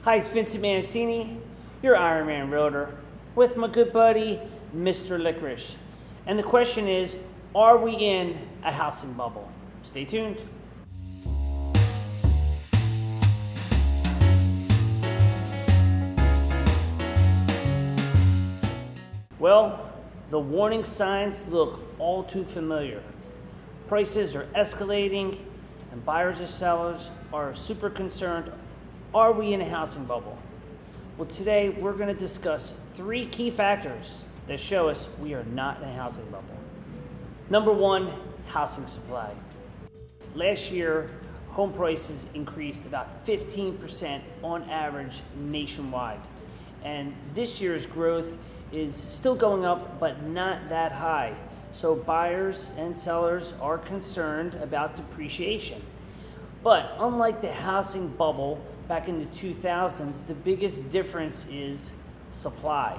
Hi, it's Vincent Mancini, your Ironman Realtor, with my good buddy, Mr. Licorice. And the question is, are we in a housing bubble? Stay tuned. Well, the warning signs look all too familiar. Prices are escalating, and buyers and sellers are super concerned. Are we in a housing bubble? Well, today we're going to discuss 3 key factors that show us we are not in a housing bubble. Number 1, housing supply. Last year, home prices increased about 15% on average nationwide. And this year's growth is still going up, but not that high. So buyers and sellers are concerned about depreciation. But unlike the housing bubble back in the 2000s, the biggest difference is supply.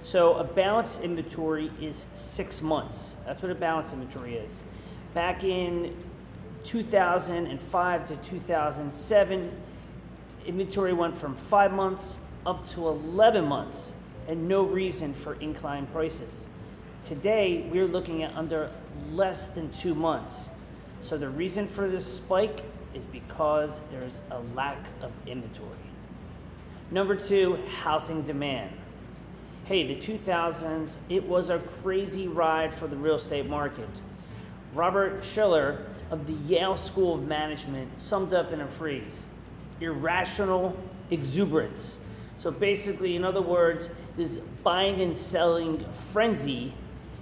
So a balanced inventory is 6 months. That's what a balanced inventory is. Back in 2005 to 2007, inventory went from 5 months up to 11 months, and no reason for inclined prices. Today, we're looking at under less than 2 months. So the reason for this spike is because there's a lack of inventory. Number 2, housing demand. Hey, the 2000s, it was a crazy ride for the real estate market. Robert Schiller of the Yale School of Management summed up in a phrase: irrational exuberance. So basically, in other words, this buying and selling frenzy,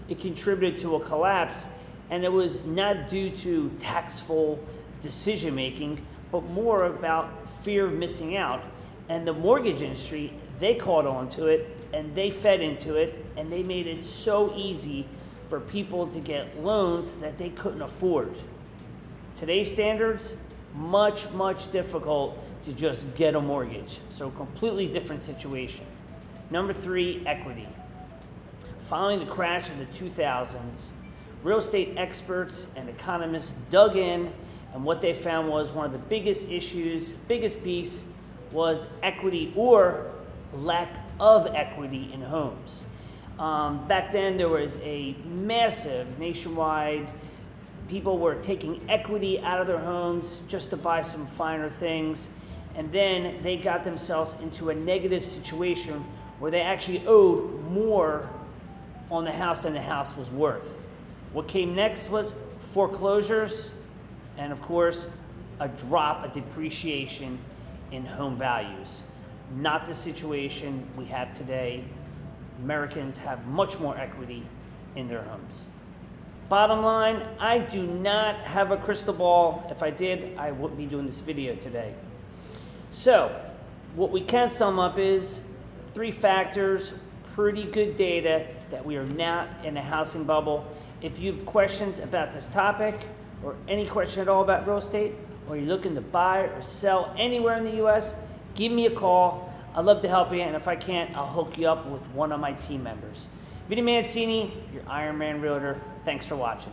it contributed to a collapse, and it was not due to tactful decision making, but more about fear of missing out. And the mortgage industry, they caught on to it, and they fed into it, and they made it so easy for people to get loans that they couldn't afford. Today's standards, much difficult to just get a mortgage. So completely different situation. Number 3, equity. Following the crash of the 2000s, real estate experts and economists dug in, and what they found was one of the biggest issues, biggest piece, was equity or lack of equity in homes. Back then there was a massive nationwide, people were taking equity out of their homes just to buy some finer things, and then they got themselves into a negative situation where they actually owed more on the house than the house was worth. What came next was foreclosures, and of course, a depreciation in home values. Not the situation we have today. Americans have much more equity in their homes. Bottom line, I do not have a crystal ball. If I did, I wouldn't be doing this video today. So, what we can sum up is 3 factors, pretty good data that we are not in a housing bubble. If you have questions about this topic, or any question at all about real estate, or you're looking to buy or sell anywhere in the US, give me a call. I'd love to help you, and if I can't, I'll hook you up with one of my team members. Vincent Mancini, your Ironman Realtor. Thanks for watching.